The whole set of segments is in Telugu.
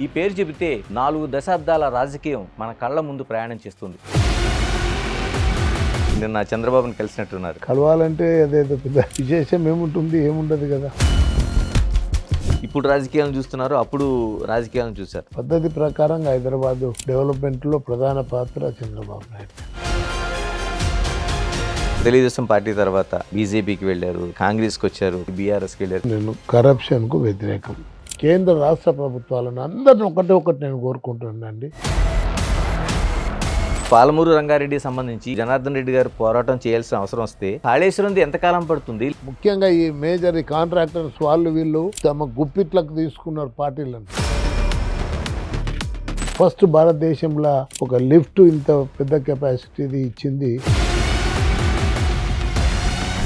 ఈ పేరు చెబితే 4 దశాబ్దాల రాజకీయం మన కళ్ళ ముందు ప్రయాణం చేస్తుంది. నిన్న చంద్రబాబుని కలిసినట్టున్నారు. కలవాలంటే అదేదో పెద్ద విశేషం ఏముంటుంది, ఏముండదు కదా. ఇప్పుడు రాజకీయాలను చూస్తున్నారు, అప్పుడు రాజకీయాలను చూశారు. పద్ధతి ప్రకారంగా హైదరాబాద్ డెవలప్మెంట్లో ప్రధాన పాత్ర చంద్రబాబు నాయుడు. తెలుగుదేశం పార్టీ తర్వాత బీజేపీకి వెళ్ళారు, కాంగ్రెస్కి వచ్చారు, బీఆర్ఎస్కి వెళ్ళారు. నేను కరప్షన్కు వ్యతిరేకం. కేంద్ర రాష్ట్ర ప్రభుత్వాలను అందరిని ఒకటి నేను కోరుకుంటున్నానండి. పాలమూరు రంగారెడ్డికి సంబంధించి జనార్దన్ రెడ్డి గారు పోరాటం చేయాల్సిన అవసరం వస్తే కాళేశ్వరం ఎంతకాలం పడుతుంది? ముఖ్యంగా ఈ మేజర్ కాంట్రాక్టర్స్ వీళ్ళు తమ గుప్పిట్లకు తీసుకున్నారు పార్టీలను. ఫస్ట్ భారతదేశంలో ఒక లిఫ్ట్ ఇంత పెద్ద కెపాసిటీది ఇచ్చింది.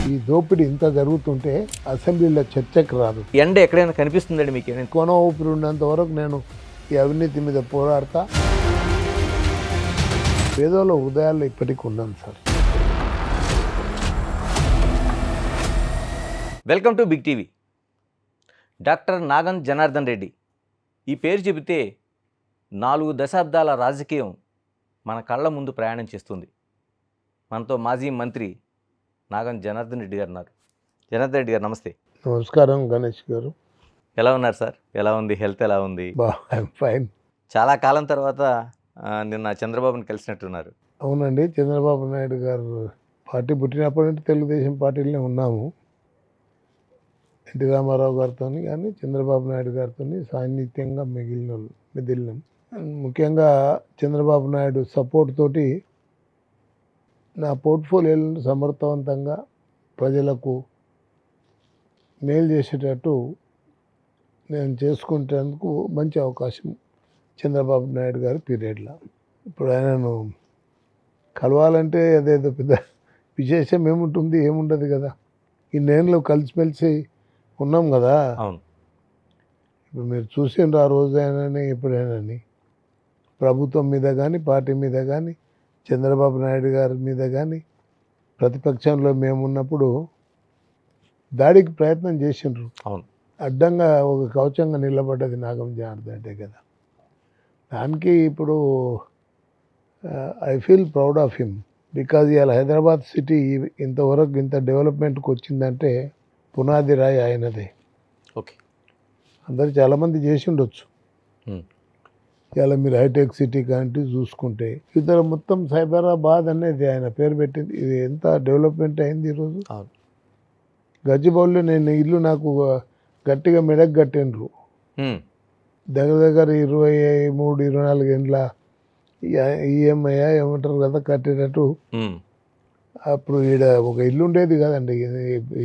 ఈ దోపిడీ ఇంత జరుగుతుంటే అసెంబ్లీలో చర్చకు రాదు. ఎండ ఎక్కడైనా కనిపిస్తుందండి మీకు? కొన ఊపిరి ఉన్నంత వరకు నేను ఈ అవినీతి మీద పోరాడతా. పేదోళ్ళ హృదయాల్లో ఇప్పటికి ఉన్నాను sir. Welcome to big TV. Doctor Nagan Janardhan Reddy ఈ పేరు చెబితే 4 దశాబ్దాల రాజకీయం మన కళ్ళ ముందు ప్రయాణం చేస్తుంది. మనతో మాజీ మంత్రి నాగన్ జనార్దన్ రెడ్డి గారు ఉన్నారు. జనార్దన్ రెడ్డి గారు నమస్తే. నమస్కారం గణేష్ గారు. ఎలా ఉన్నారు సార్? ఎలా ఉంది హెల్త్? ఎలా ఉంది? ఫైన్. చాలా కాలం తర్వాత నిన్న చంద్రబాబుని కలిసినట్టున్నారు. అవునండి, చంద్రబాబు నాయుడు గారు పార్టీ పుట్టినప్పటి నుండి తెలుగుదేశం పార్టీలోనే ఉన్నాము. ఎన్టీ రామారావు గారితో కానీ చంద్రబాబు నాయుడు గారితో సాన్నిహిత్యంగా మెదిలినాం. ముఖ్యంగా చంద్రబాబు నాయుడు సపోర్ట్ తోటి నా పోర్ట్ఫోలియోలను సమర్థవంతంగా ప్రజలకు మేలు చేసేటట్టు నేను చేసుకుంటేందుకు మంచి అవకాశం చంద్రబాబు నాయుడు గారి పీరియడ్లో. ఇప్పుడు ఆయనను కలవాలంటే అదేదో పెద్ద విశేషం ఏముంటుంది, ఏముండదు కదా. ఇన్నేళ్ళు కలిసిమెలిసి ఉన్నాం కదా. అవును. ఇప్పుడు మీరు చూసిండ్రు ఆ రోజైనా ఎప్పుడైనా ప్రభుత్వం మీద కానీ పార్టీ మీద కానీ చంద్రబాబు నాయుడు గారి మీద కానీ ప్రతిపక్షంలో మేమున్నప్పుడు దాడికి ప్రయత్నం చేసిండ్రు. అవును. అడ్డంగా ఒక కవచంగా నిలబడ్డది నాగం జనార్దన్ రెడ్డి కదా. దానికి ఇప్పుడు I feel proud of him. Because ఇవాళ హైదరాబాద్ సిటీ ఇంతవరకు ఇంత డెవలప్మెంట్కి వచ్చిందంటే పునాది రాయి ఆయనదే. ఓకే. అందరు చాలామంది చేసి ఉండొచ్చు. ఇలా మీరు హైటెక్ సిటీ కానీ చూసుకుంటే ఇతర మొత్తం సైబరాబాద్ అనేది ఆయన పేరు పెట్టింది. ఇది ఎంత డెవలప్మెంట్ అయింది ఈరోజు. గచ్చిబౌలిలో నేను ఇల్లు నాకు గట్టిగా మెడకు కట్టిండ్రు. దగ్గర 23-24 ఏళ్ళ ఈఎంఐ ఏమంటారు కదా కట్టేటట్టు. అప్పుడు ఈడ ఒక ఇల్లు ఉండేది కదండి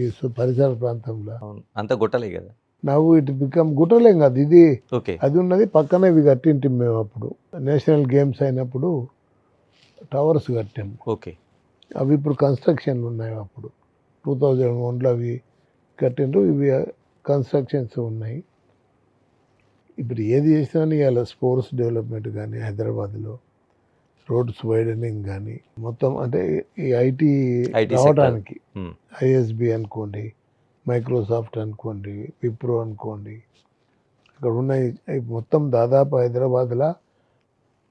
ఈ పరిసర ప్రాంతంలో. అంత గుట్టలే కదా. నాకు ఇటు బికమ్ గుట్టలేం కాదు, ఇది అది ఉన్నది పక్కన. ఇవి కట్టింటి మేము అప్పుడు నేషనల్ గేమ్స్ అయినప్పుడు టవర్స్ కట్టాము. ఓకే. అవి ఇప్పుడు కన్స్ట్రక్షన్లు ఉన్నాయి. అప్పుడు 2001లో అవి కట్టిండ్రు. ఇవి కన్స్ట్రక్షన్స్ ఉన్నాయి. ఇప్పుడు ఏది చేసినా ఇవాళ స్పోర్ట్స్ డెవలప్మెంట్ కానీ హైదరాబాద్లో రోడ్స్ వైడనింగ్ కానీ మొత్తం అంటే ఈ ఐటీ రావడానికి ఐఎస్బి అనుకోండి, మైక్రోసాఫ్ట్ అనుకోండి, విప్రో అనుకోండి, అక్కడ ఉన్నాయి మొత్తం దాదాపు హైదరాబాద్లో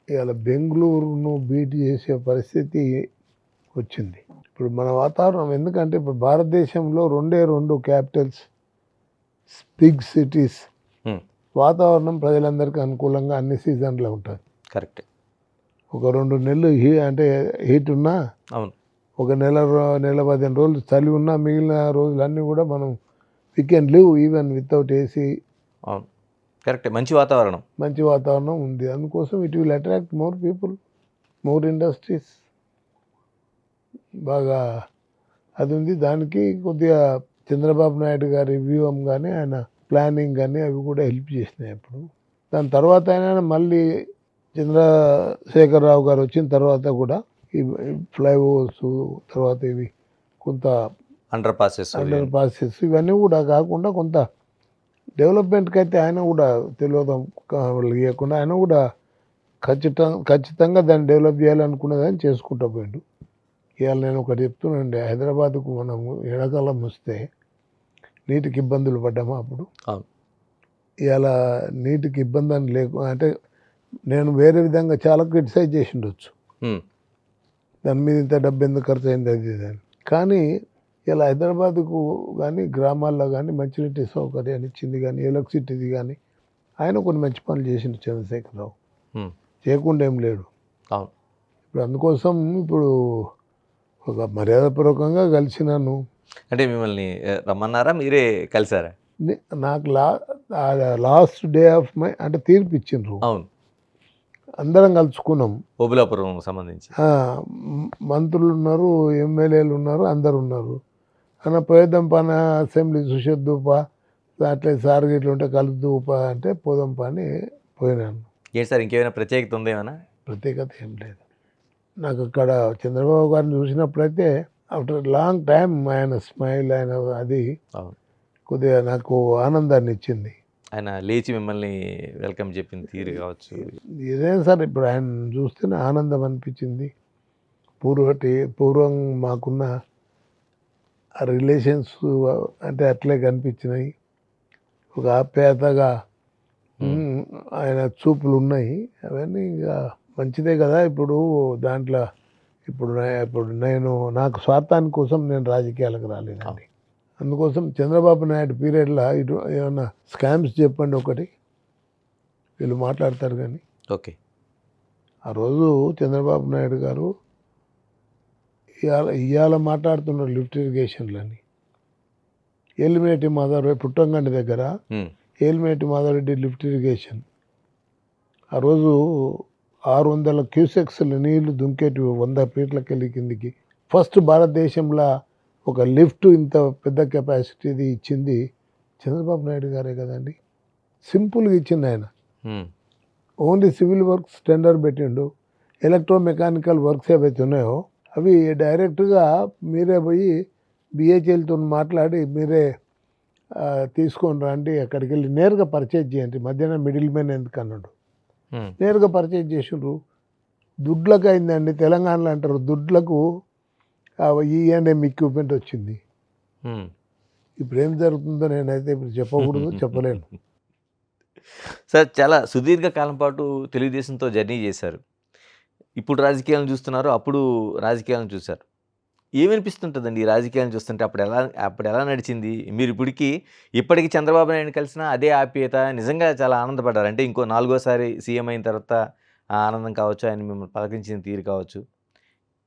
ఇవాళ బెంగళూరును బీట్ చేసే పరిస్థితి వచ్చింది. ఇప్పుడు మన వాతావరణం ఎందుకంటే ఇప్పుడు భారతదేశంలో 2 క్యాపిటల్స్, బిగ్ సిటీస్. వాతావరణం ప్రజలందరికీ అనుకూలంగా అన్ని సీజన్లో ఉంటుంది. కరెక్ట్. ఒక 2 నెలలు అంటే హీట్ ఉన్నా, అవును, ఒక నెల 15 రోజులు చలి ఉన్నా మిగిలిన రోజులన్నీ కూడా మనం we can live even without AC. అవును, కరెక్ట్. మంచి వాతావరణం ఉంది. అందుకోసం it will attract more people, more industries. బాగా అది ఉంది. దానికి కొద్దిగా చంద్రబాబు నాయుడు గారి వ్యూహం కానీ ఆయన ప్లానింగ్ కానీ అవి కూడా హెల్ప్ చేసినాయి. అప్పుడు దాని తర్వాత అయినా మళ్ళీ చంద్రశేఖరరావు గారు వచ్చిన తర్వాత కూడా ఈ ఫ్లైఓవర్స్ తర్వాత ఇవి కొంత అండర్ పాసెస్ ఇవన్నీ కూడా కాకుండా కొంత డెవలప్మెంట్కి అయితే ఆయన కూడా తెలియదు ఇవ్వకుండా ఆయన కూడా ఖచ్చితంగా దాన్ని డెవలప్ చేయాలనుకున్నదని చేసుకుంటూ పోయిండు. ఇవాళ నేను ఒకటి చెప్తున్నాండి, హైదరాబాద్కు మనము ఎండాకాలం వస్తే నీటికి ఇబ్బందులు పడ్డామా అప్పుడు. ఇలా నీటికి ఇబ్బంది అని అంటే నేను వేరే విధంగా చాలా క్రిటిసైజ్ చేసి ఉండొచ్చు, ఉమ్, దాని మీద ఇంత డబ్బు ఎందుకు ఖర్చు అయింది అది ఇది అని. కానీ ఇలా హైదరాబాద్కు కానీ గ్రామాల్లో కానీ మంచినీటి సౌకర్యాన్ని ఇచ్చింది కానీ ఎలక్ట్రిసిటీది కానీ ఆయన కొన్ని మంచి పనులు చేసిండు చంద్రశేఖరరావు, ఉమ్, చేయకుండా ఏం లేడు. అవును. ఇప్పుడు అందుకోసం ఇప్పుడు ఒక మర్యాదపూర్వకంగా కలిసినాను. అంటే మిమ్మల్ని రమ్మన్నారా, మీరే కలిసారా? నాకు లాస్ట్ డే ఆఫ్ మై అంటే తీర్పు ఇచ్చిండ్రు, అవును, అందరం కలుసుకున్నాం. ఓబులాపురం సంబంధించి. మంత్రులు ఉన్నారు, ఎమ్మెల్యేలు ఉన్నారు, అందరు ఉన్నారు. అన్న పోయేద్దాం పని అసెంబ్లీ చూసేద్దుపా, అట్లే సార్ గిట్ల ఉంటే కలుద్దుపా అంటే పోదాం పని పోయినాను. ఏంటి సార్, ఇంకేమైనా ప్రత్యేకత ఉందేమన్నా? ప్రత్యేకత ఏం లేదు నాకు. అక్కడ చంద్రబాబు గారిని చూసినప్పుడైతే ఆఫ్టర్ లాంగ్ టైం ఆయన స్మైల్, ఆయన అది అవును, కొద్దిగా నాకు ఆనందాన్ని ఇచ్చింది. ఆయన లేచి మిమ్మల్ని వెల్కమ్ చెప్పింది తీరు కావచ్చు. ఇదేం సార్ ఇప్పుడు ఆయన చూస్తేనే ఆనందం అనిపించింది. పూర్వం మాకున్న ఆ రిలేషన్స్ అంటే అట్లే కనిపించినాయి. ఒక ఆప్యాయతగా ఆయన చూపులు ఉన్నాయి. అవన్నీ ఇంకా మంచిదే కదా. ఇప్పుడు దాంట్లో ఇప్పుడు నేను నాకు స్వార్థాని కోసం నేను రాజకీయాలకు రాలేదండి. అందుకోసం చంద్రబాబు నాయుడు పీరియడ్లో ఇటు ఏమన్నా స్కామ్స్ చెప్పండి ఒకటి, వీళ్ళు మాట్లాడతారు. కానీ ఆ రోజు చంద్రబాబు నాయుడు గారు ఇవాళ మాట్లాడుతున్నారు లిఫ్ట్ ఇరిగేషన్లని. ఏలిమినేటి మాధవరెడ్డి పుట్టంగండి దగ్గర ఏలిమినేటి మాధవరెడ్డి లిఫ్ట్ ఇరిగేషన్ ఆ రోజు 600 క్యూసెక్స్ల నీళ్లు దుంకేటి 100 ఫీట్లకి వెళ్ళి కిందికి. ఫస్ట్ భారతదేశంలో ఒక లిఫ్ట్ ఇంత పెద్ద కెపాసిటీది ఇచ్చింది చంద్రబాబు నాయుడు గారే కదండి. సింపుల్గా ఇచ్చింది ఆయన. ఓన్లీ సివిల్ వర్క్స్ టెండర్ పెట్టిండు. ఎలక్ట్రోమెకానికల్ వర్క్స్ ఏవైతే ఉన్నాయో అవి డైరెక్ట్గా మీరే పోయి బిహెచ్ఎల్తో మాట్లాడి మీరే తీసుకొని రండి, అక్కడికి వెళ్ళి నేరుగా పర్చేజ్ చేయండి, మధ్యాహ్నం మిడిల్ మ్యాన్ ఎందుకు అన్నాడు. నేరుగా పర్చేజ్ చేసిండ్రు. దుడ్లకు అయిందండి. తెలంగాణలో అంటారు దుడ్లకు ఈఎన్ఎం ఎక్విప్మెంట్ వచ్చింది. ఇప్పుడు ఏం జరుగుతుందో నేనైతే ఇప్పుడు చెప్పకూడదు, చెప్పలేను. సార్, చాలా సుదీర్ఘ కాలం పాటు తెలుగుదేశంతో జర్నీ చేశారు. ఇప్పుడు రాజకీయాలను చూస్తున్నారు, అప్పుడు రాజకీయాలను చూశారు. ఏమనిపిస్తుంటుందండి ఈ రాజకీయాలను చూస్తుంటే? అప్పుడు ఎలా నడిచింది? మీరు ఇప్పటికి చంద్రబాబు నాయుడు కలిసినా అదే ఆప్యాయత, నిజంగా చాలా ఆనందపడ్డారు. అంటే ఇంకో 4గోసారి సీఎం అయిన తర్వాత ఆ ఆనందం కావచ్చు, ఆయన మిమ్మల్ని పలకరించిన తీరు కావచ్చు,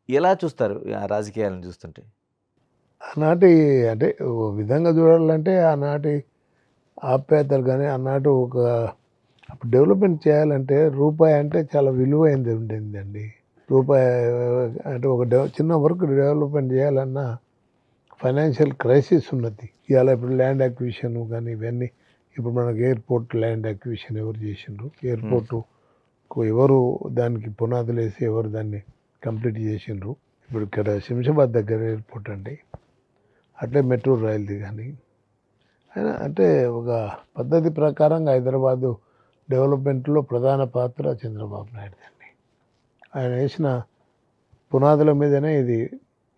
ఎలా చూస్తారు ఆ రాజకీయాలను చూస్తుంటే? ఆనాటి అంటే ఓ విధంగా చూడాలంటే ఆనాటి ఆప్యాయతలు కానీ ఆనాటి అప్పుడు డెవలప్మెంట్ చేయాలంటే రూపాయి అంటే చాలా విలువైంది ఉండేదండి. రూపాయి అంటే చిన్న వర్క్ డెవలప్మెంట్ చేయాలన్నా ఫైనాన్షియల్ క్రైసిస్ ఉన్నది. ఇవాళ ఇప్పుడు ల్యాండ్ అక్విజిషన్ కానీ ఇవన్నీ, ఇప్పుడు మనకు ఎయిర్పోర్ట్ ల్యాండ్ అక్విజిషన్ ఎవరు చేసిండ్రు, ఎయిర్పోర్టు ఎవరు దానికి పునాదులు వేసి ఎవరు దాన్ని కంప్లీట్ చేసిండ్రు. ఇప్పుడు ఇక్కడ శంషాబాద్ దగ్గర ఎయిర్పోర్ట్ అండి, అట్లే మెట్రో రైల్ది కానీ అంటే ఒక పద్ధతి ప్రకారంగా హైదరాబాదు డెవలప్మెంట్లో ప్రధాన పాత్ర చంద్రబాబు నాయుడు అండి. ఆయన వేసిన పునాదుల మీదనే ఇది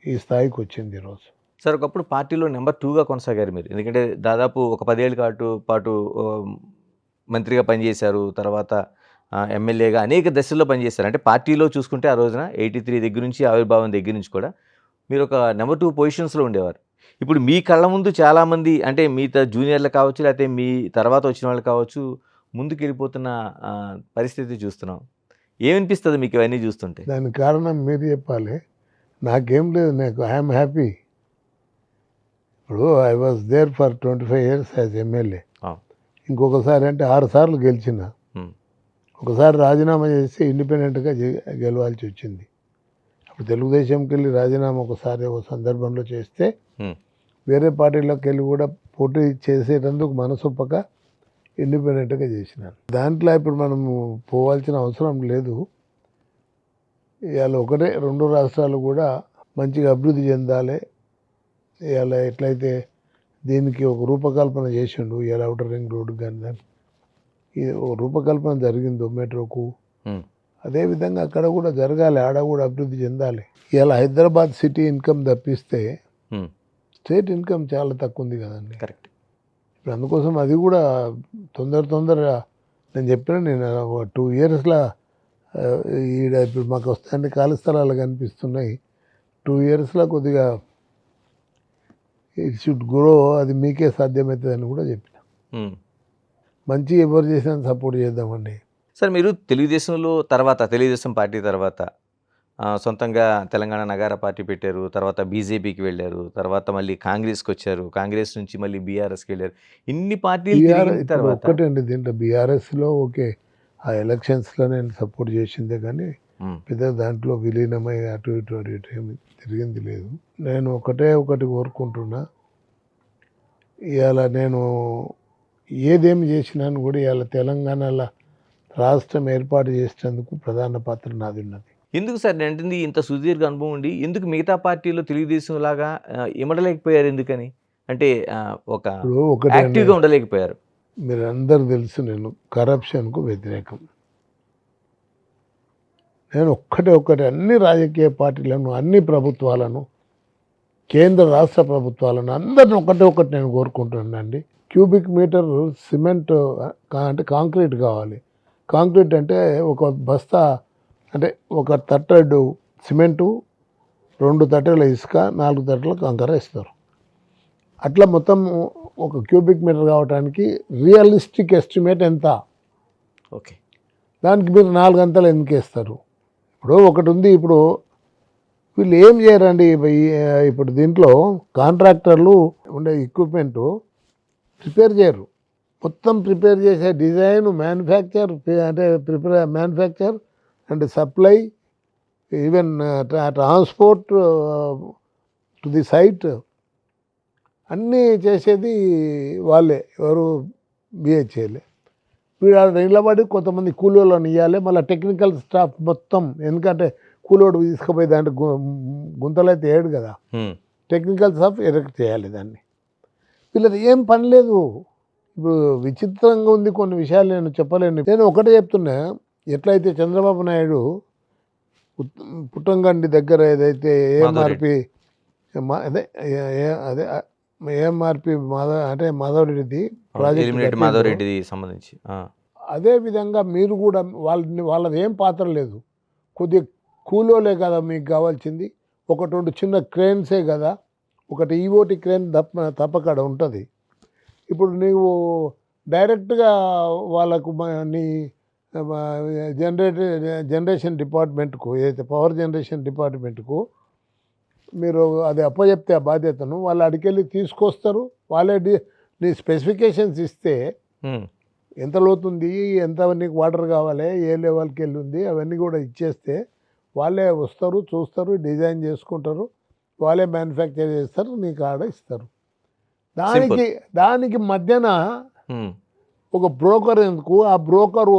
ఈ స్థాయికి వచ్చింది ఈరోజు. సార్, ఒకప్పుడు పార్టీలో నెంబర్ 2గా కొనసాగారు మీరు. ఎందుకంటే దాదాపు ఒక 10 ఏళ్ళ పాటు మంత్రిగా పనిచేశారు. తర్వాత ఎమ్మెల్యేగా అనేక దశల్లో పనిచేశారు. అంటే పార్టీలో చూసుకుంటే ఆ రోజున 83 దగ్గర నుంచి ఆవిర్భావం దగ్గర నుంచి కూడా మీరు ఒక నెంబర్ 2 పొజిషన్స్లో ఉండేవారు. ఇప్పుడు మీ కళ్ళ ముందు చాలామంది, అంటే మీ జూనియర్లు కావచ్చు, లేకపోతే మీ తర్వాత వచ్చిన వాళ్ళు కావచ్చు, ముందుకు వెళ్ళిపోతున్న పరిస్థితి చూస్తున్నాం. ఏమనిపిస్తుంది మీకు ఇవన్నీ చూస్తుంటే? దానికి కారణం మీరు చెప్పాలి, నాకేం లేదు. I'm happy. ఇప్పుడు I was there for 25 years as MLA. ఇంకొకసారి అంటే 6 సార్లు గెలిచిన. ఒకసారి రాజీనామా చేసి ఇండిపెండెంట్గా గెలవాల్సి వచ్చింది. అప్పుడు తెలుగుదేశంకి వెళ్ళి రాజీనామా ఒకసారి ఒక సందర్భంలో చేస్తే వేరే పార్టీలోకి వెళ్ళి కూడా పోటీ చేసేటందుకు మనసొప్పక ఇండిపెండెంట్గా చేసినాను. దాంట్లో ఇప్పుడు మనము పోవాల్సిన అవసరం లేదు. ఇవాళ ఒకటే 2 రాష్ట్రాలు కూడా మంచిగా అభివృద్ధి చెందాలి. ఇవాళ ఎట్లయితే దీనికి ఒక రూపకల్పన చేసిండు, ఇవాళ అవుటర్ రింగ్ రోడ్డు కానీ దాన్ని ఇది ఒక రూపకల్పన జరిగిందో మెట్రోకు, అదేవిధంగా అక్కడ కూడా జరగాలి, ఆడ కూడా అభివృద్ధి చెందాలి. ఇలా హైదరాబాద్ సిటీ ఇన్కమ్ తప్పిస్తే స్టేట్ ఇన్కమ్ చాలా తక్కువ ఉంది కదండి. కరెక్ట్. ఇప్పుడు అందుకోసం అది కూడా తొందరగా నేను చెప్పిన నేను 2 ఇయర్స్లో ఈడ ఇప్పుడు మాకు వస్తాయని ఖాళీ స్థలాలు కనిపిస్తున్నాయి. 2 ఇయర్స్లో కొద్దిగా ఇట్ షుడ్ గ్రో, అది మీకే సాధ్యమవుతుందని కూడా చెప్పిన. మంచి ఎవరు చేసినా సపోర్ట్ చేద్దామండి. సార్ మీరు తెలుగుదేశం పార్టీ తర్వాత సొంతంగా తెలంగాణ నగార పార్టీ పెట్టారు, తర్వాత బీజేపీకి వెళ్ళారు, తర్వాత మళ్ళీ కాంగ్రెస్కి వచ్చారు, కాంగ్రెస్ నుంచి మళ్ళీ బీఆర్ఎస్కి వెళ్ళారు. ఇన్ని పార్టీలు తిరిగిన ఇప్పుడు తర్వాత ఒక్కటండి దీంట్లో బీఆర్ఎస్లో ఓకే, ఆ ఎలక్షన్స్లో నేను సపోర్ట్ చేసిందే కానీ పెద్ద దాంట్లో విలీనమై అటు ఇటు ఏమి తిరిగింది లేదు. నేను ఒకటి కోరుకుంటున్నా, ఇవాళ నేను ఏదేమి చేసినాను కూడా ఇవాళ తెలంగాణలో రాష్ట్రం ఏర్పాటు చేసేందుకు ప్రధాన పాత్ర నాది ఉన్నది. ఎందుకు సార్ నేను అంటుంది, ఇంత సుదీర్ఘ అనుభవం ఉండి ఎందుకు మిగతా పార్టీలో తెలుగుదేశం లాగా ఇమడలేకపోయారు? ఎందుకని అంటే ఒక ఇప్పుడు ఒకటి యాక్టివ్గా ఉండలేకపోయారు? మీరు అందరూ తెలుసు, నేను కరప్షన్కు వ్యతిరేకం. నేను ఒక్కటి అన్ని రాజకీయ పార్టీలను, అన్ని ప్రభుత్వాలను, కేంద్ర రాష్ట్ర ప్రభుత్వాలను అందరిని ఒకటి నేను కోరుకుంటున్నానండి. క్యూబిక్ మీటర్ సిమెంట్ అంటే కాంక్రీట్ కావాలి. కాంక్రీట్ అంటే ఒక బస్తా అంటే ఒక తట్టెడు సిమెంటు, 2 తట్టెల ఇసుక, 4 తట్టెల కంకర ఇస్తారు. అట్లా మొత్తం ఒక క్యూబిక్ మీటర్ కావడానికి రియలిస్టిక్ ఎస్టిమేట్ ఎంత? ఓకే, దానికి మీరు 4 గంటలు ఎందుకు వేస్తారు? ఇప్పుడు ఒకటి ఉంది, ఇప్పుడు వీళ్ళు ఏం చేయరండి. ఇప్పుడు దీంట్లో కాంట్రాక్టర్లు ఉండే ఎక్విప్మెంటు ప్రిపేర్ చేయరు. మొత్తం ప్రిపేర్ చేసే design, manufacture and supply, even transport to the site అన్నీ చేసేది వాళ్ళే. ఎవరు? బిహెచ్ఏలే. వీడు నిలబడి కొంతమంది కూలీలను ఇవ్వాలి, మళ్ళీ టెక్నికల్ స్టాఫ్ మొత్తం. ఎందుకంటే కూలోడు తీసుకుపోయి దాంట్లో గుంతలైతే వేయడు కదా, టెక్నికల్ స్టాఫ్ ఎరెక్ట్ చేయాలి దాన్ని. వీళ్ళది ఏం పని లేదు. ఇప్పుడు విచిత్రంగా ఉంది కొన్ని విషయాలు, నేను చెప్పలేను. నేను ఒకటే చెప్తున్నా, ఎట్లయితే చంద్రబాబు నాయుడు పుట్టంగండి దగ్గర ఏదైతే ఏఎంఆర్పి అంటే మాధవరెడ్డి ప్రాజెక్ట్ సంబంధించి, అదే విధంగా మీరు కూడా వాళ్ళది ఏం పాత్ర లేదు. కొద్దిగా కూలోలే కదా మీకు కావాల్సింది. 1-2 చిన్న క్రేన్సే కదా, ఒకటి ఈఓటి క్రేన్ తప్పకడ ఉంటుంది. ఇప్పుడు నీవు డైరెక్ట్గా వాళ్ళకు నీ జనరేషన్ డిపార్ట్మెంట్కు, ఏదైతే పవర్ జనరేషన్ డిపార్ట్మెంట్కు మీరు అది అప్పచెప్తే ఆ బాధ్యతను, వాళ్ళు అడికెళ్ళి తీసుకొస్తారు. వాళ్ళే నీ స్పెసిఫికేషన్స్ ఇస్తే ఎంత లోతుంది, ఎంత నీకు వాటర్ కావాలి, ఏ లెవెల్కి వెళ్ళి ఉంది, అవన్నీ కూడా ఇచ్చేస్తే వాళ్ళే వస్తారు, చూస్తారు, డిజైన్ చేసుకుంటారు, వాళ్ళే మ్యానుఫ్యాక్చర్ చేస్తారు, నీకు ఆర్డర్ ఇస్తారు. దానికి మధ్యన ఒక బ్రోకర్ ఎందుకు? ఆ బ్రోకరు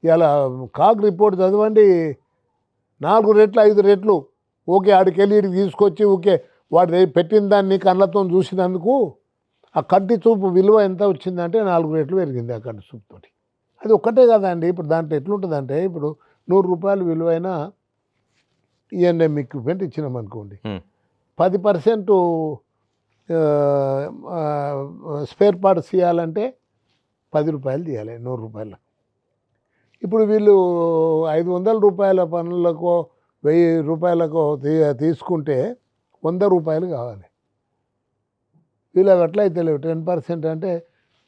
ఇలా కాగ్ రిపోర్ట్ చదవండి, 4 రెట్లు 5 రెట్లు ఓకే ఆడికెళ్ళి తీసుకొచ్చి ఓకే వాడు పెట్టిన దాన్ని కళ్ళతో చూసినందుకు ఆ కంటి చూపు విలువ ఎంత వచ్చిందంటే 4 రెట్లు పెరిగింది ఆ కంటి చూపుతోటి. అది ఒక్కటే కదండి. ఇప్పుడు దాంట్లో ఎట్లుంటుందంటే, ఇప్పుడు 100 రూపాయలు విలువైన ఈఎన్ఎం ఎక్విప్మెంట్ ఇచ్చినామనుకోండి, 10% స్పేర్ పార్ట్స్ ఇవ్వాలంటే 10 రూపాయలు తీయాలి 100 రూపాయల. ఇప్పుడు వీళ్ళు 500 రూపాయల పనులకో 1000 రూపాయలకో తీసుకుంటే 100 రూపాయలు కావాలి. వీళ్ళు ఎట్లయితే లేవు, 10% అంటే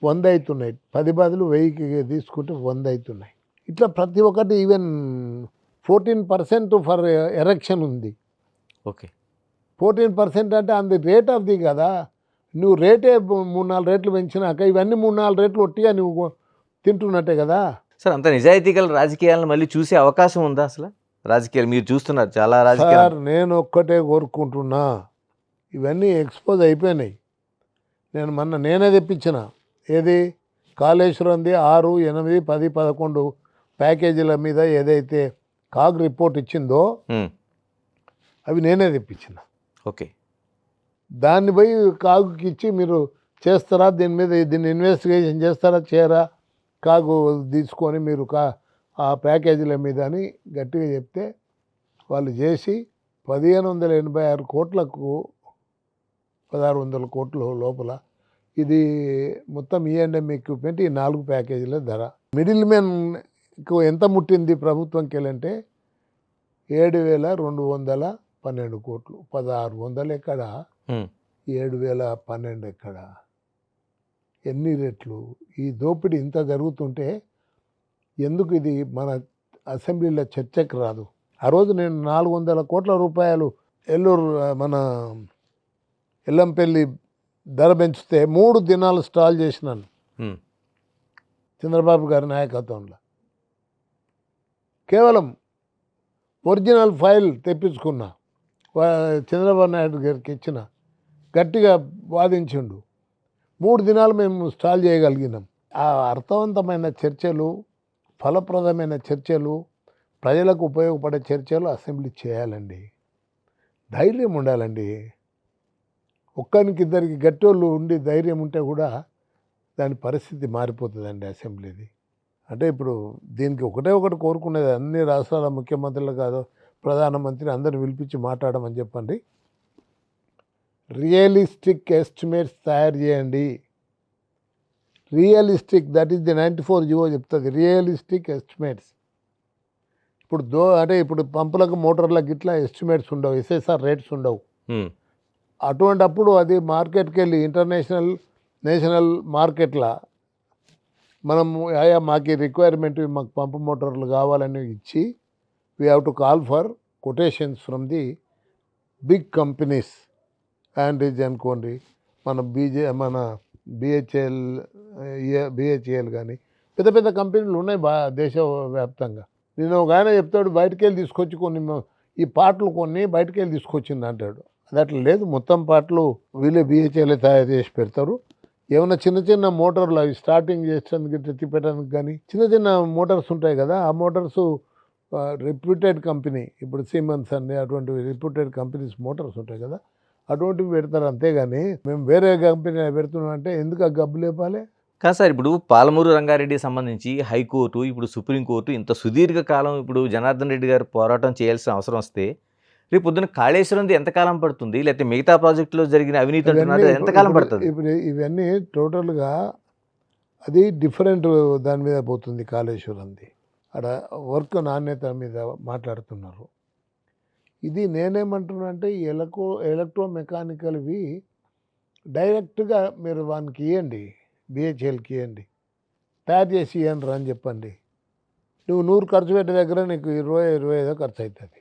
100 అవుతున్నాయి. 10 బదులు 1000కి తీసుకుంటే 100 అవుతున్నాయి. ఇట్లా ప్రతి ఒక్కటి ఈవెన్ 14% ఫర్ ఎరెక్షన్ ఉంది. ఓకే, 14% అంటే on the rate of the కదా. నువ్వు రేటే 3-4 రేట్లు పెంచినాక ఇవన్నీ 3-4 రేట్లు ఒట్టిగా నువ్వు తింటున్నట్టే కదా. సార్ అంత నిజాయితీ గల రాజకీయాలను మళ్ళీ చూసే అవకాశం ఉందా? అసలు రాజకీయాలు మీరు చూస్తున్నారు చాలా రాజకీయాలు. సార్ నేను ఒక్కటే కోరుకుంటున్నా, ఇవన్నీ ఎక్స్పోజ్ అయిపోయినాయి. నేనే తెప్పించిన ఏది కాళేశ్వరంది 6, 8, 10, 11 ప్యాకేజీల మీద ఏదైతే కాగ్ రిపోర్ట్ ఇచ్చిందో అవి నేనే తెప్పించిన. ఓకే, దాన్ని పోయి కాగుకి ఇచ్చి మీరు చేస్తారా, దీన్ని ఇన్వెస్టిగేషన్ చేస్తారా చేయరా, కాగు తీసుకొని మీరు ఆ ప్యాకేజీల మీద అని గట్టిగా చెప్తే వాళ్ళు చేసి 1586 కోట్లకు 1600 కోట్ల లోపల ఇది మొత్తం E&M ఎక్విప్మెంట్ ఈ 4 ప్యాకేజీల ధర. మిడిల్ మ్యాన్కు ఎంత ముట్టింది ప్రభుత్వంకి వెళ్ళంటే 7,212 కోట్లు. 1,600 ఎక్కడ, 7,012 ఎక్కడ, ఎన్ని రెట్లు? ఈ దోపిడీ ఇంత జరుగుతుంటే ఎందుకు ఇది మన అసెంబ్లీలో చర్చకు రాదు? ఆ రోజు నేను 400 కోట్ల రూపాయలు ఎల్లూరు మన ఎల్లంపల్లి ధర పెంచితే 3 దినాలు స్టాల్ చేసినాను చంద్రబాబు గారి నాయకత్వంలో. కేవలం ఒరిజినల్ ఫైల్ తెప్పించుకున్నా, చంద్రబాబు నాయుడు గారికి ఇచ్చిన, గట్టిగా వాదించిండు. 3 దినాలు మేము స్టాల్ చేయగలిగినాం. ఆ అర్థవంతమైన చర్చలు, ఫలప్రదమైన చర్చలు, ప్రజలకు ఉపయోగపడే చర్చలు అసెంబ్లీ చేయాలండి. ధైర్యం ఉండాలండి. ఒక్కరికి ఇద్దరికి గట్టోళ్ళు ఉండి ధైర్యం ఉంటే కూడా దాని పరిస్థితి మారిపోతుందండి అసెంబ్లీది. అంటే ఇప్పుడు దీనికి ఒకటి కోరుకునేది, అన్ని రాష్ట్రాల ముఖ్యమంత్రులు కాదు, ప్రధానమంత్రి అందరిని పిలిపించి మాట్లాడమని చెప్పండి. రియలిస్టిక్ ఎస్టిమేట్స్ తయారు చేయండి. Realistic, that is the 94 GO చెప్తుంది. Realistic estimates. ఇప్పుడు అంటే ఇప్పుడు పంపులకు, మోటార్లకు ఇట్లా ఎస్టిమేట్స్ ఉండవు, SSR రేట్స్ ఉండవు. అటువంటప్పుడు అది మార్కెట్కి వెళ్ళి నేషనల్ మార్కెట్లా మనము మాకు రిక్వైర్మెంట్, మాకు పంపు మోటార్లు కావాలని ఇచ్చి we have to call for quotations from the big companies. ఆండ్రీజ్ అనుకోండి, మన BHEL కానీ పెద్ద పెద్ద కంపెనీలు ఉన్నాయి దేశవ్యాప్తంగా. నేను ఒక ఆయన చెప్తాడు, బయటికి వెళ్ళి తీసుకొచ్చి ఈ పాటలు బయటికి వెళ్ళి తీసుకొచ్చింది అంటాడు. అది అట్లా లేదు. మొత్తం పాటలు వీళ్ళే BHEL తయారు చేసి పెడతారు. ఏమైనా చిన్న చిన్న మోటార్లు అవి స్టార్టింగ్ చేసేందుకు, ఎత్తి పెట్టడానికి కానీ చిన్న చిన్న మోటార్స్ ఉంటాయి కదా, ఆ మోటార్స్ రెప్యూటెడ్ కంపెనీ, ఇప్పుడు సిమెన్స్ అండి, అటువంటి రెప్యూటెడ్ కంపెనీస్ మోటార్స్ ఉంటాయి కదా, అటువంటివి పెడతారు. అంతేగాని మేము వేరే కంపెనీ పెడుతున్నాం అంటే ఎందుకు ఆ గబ్బు లేపాలి? కాదు సార్, ఇప్పుడు పాలమూరు రంగారెడ్డికి సంబంధించి హైకోర్టు, ఇప్పుడు సుప్రీంకోర్టు ఇంత సుదీర్ఘ కాలం ఇప్పుడు జనార్దన్ రెడ్డి గారు పోరాటం చేయాల్సిన అవసరం వస్తే రేపు పొద్దున కాళేశ్వరంది ఎంతకాలం పడుతుంది? లేకపోతే మిగతా ప్రాజెక్టులో జరిగిన అవినీతి అంటున్నారు, ఎంతకాలం పడుతుంది? ఇప్పుడు ఇవన్నీ టోటల్గా అది డిఫరెంట్ దాని మీద పోతుంది. కాళేశ్వరంది అక్కడ వర్క్ నాణ్యత మీద మాట్లాడుతున్నారు. ఇది నేనేమంటున్నా అంటే ఎలక్ట్రో మెకానికల్వి డైరెక్ట్గా మీరు వానికి ఇవ్వండి, BHELకి ఇవ్వండి, తయారు చేసి ఇవ్వండి అని చెప్పండి. నువ్వు 100 ఖర్చు పెట్టే దగ్గర నీకు 20-25 ఖర్చు అవుతుంది,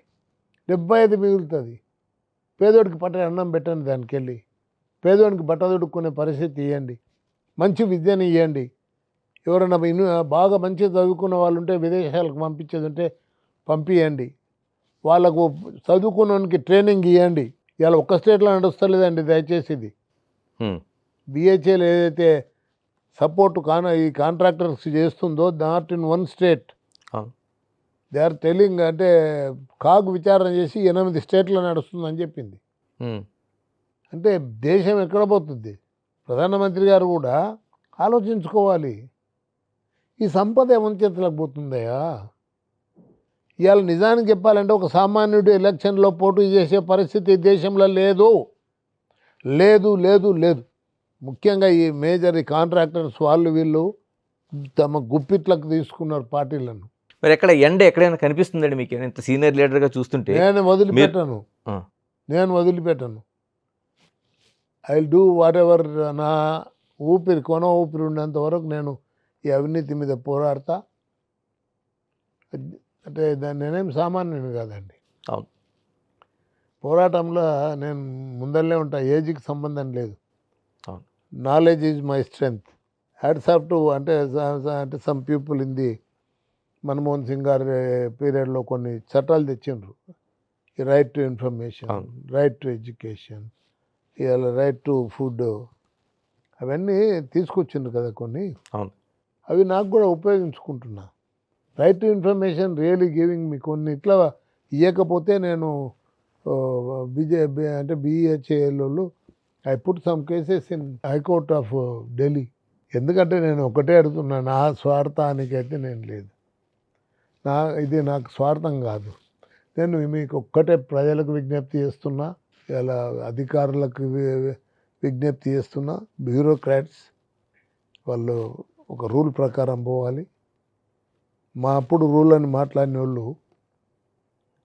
75 మిగులుతుంది. పేదోడికి పట్టే అన్నం పెట్టండి, దానికి వెళ్ళి పేదోడికి బట్ట దొడుక్కునే పరిస్థితి ఇవ్వండి, మంచి విద్యను ఇవ్వండి. ఎవరైనా బాగా మంచిగా చదువుకున్న వాళ్ళు ఉంటే విదేశాలకు పంపించేది ఉంటే పంపించండి. వాళ్ళకు చదువుకున్నోనికి ట్రైనింగ్ ఇవ్వండి. ఇవాళ ఒక్క స్టేట్లో నడుస్తలేదండి దయచేసి. ఇది BHEL ఏదైతే సపోర్ట్ ఈ కాంట్రాక్టర్స్ చేస్తుందో, not in one state. They are telling, అంటే కాగు విచారణ చేసి 8 స్టేట్లో నడుస్తుందని చెప్పింది. అంటే దేశం ఎక్కడ పోతుంది? ప్రధానమంత్రి గారు కూడా ఆలోచించుకోవాలి. ఈ సంపద ఎవరి చేతులకు పోతుందయా? ఇవాళ నిజానికి చెప్పాలంటే ఒక సామాన్యుడు ఎలక్షన్లో పోటీ చేసే పరిస్థితి దేశంలో లేదు. ముఖ్యంగా ఈ మేజర్ కాంట్రాక్టర్స్ వీళ్ళు తమ గుప్పిట్లకు తీసుకున్నారు పార్టీలను. మరి ఎక్కడ ఎక్కడైనా కనిపిస్తుందండి మీకు? ఇంత సీనియర్ లీడర్గా చూస్తుంటే నేను వదిలిపెట్టను. I will do what ever. నా కొన ఊపిరి ఉన్నంత వరకు నేను ఈ అవినీతి మీద పోరాడతా. అంటే నేనేం సామాన్యుని కాదండి. అవును, పోరాటంలో నేను ముందరనే ఉంటా, ఏజ్కి సంబంధం లేదు. అవును, knowledge is my strength. Hats off to అంటే some people in the Manmohan Singh గారి పీరియడ్లో కొన్ని చట్టాలు తెచ్చిండ్రు. ఈ right to information, right to education, ఇవాళ రైట్ టు ఫుడ్, అవన్నీ తీసుకొచ్చిండ్రు కదా కొన్ని. అవి నాకు కూడా ఉపయోగించుకుంటున్నా. Right to information really giving me కొన్ని ఇట్లా ఇవ్వకపోతే నేను BHEL వాళ్ళు I put some cases in high court of Delhi. ఎందుకంటే నేను ఒకటే అడుగుతున్నా, నా స్వార్థానికైతే నేను లేదు. ఇది నాకు స్వార్థం కాదు. నేను మీకు ఒక్కటే ప్రజలకు విజ్ఞప్తి చేస్తున్నా, ఇలా అధికారులకు విజ్ఞప్తి చేస్తున్నా, బ్యూరోక్రాట్స్ వాళ్ళు ఒక రూల్ ప్రకారం పోవాలి. మా అప్పుడు రూల్ అని మాట్లాడిన వాళ్ళు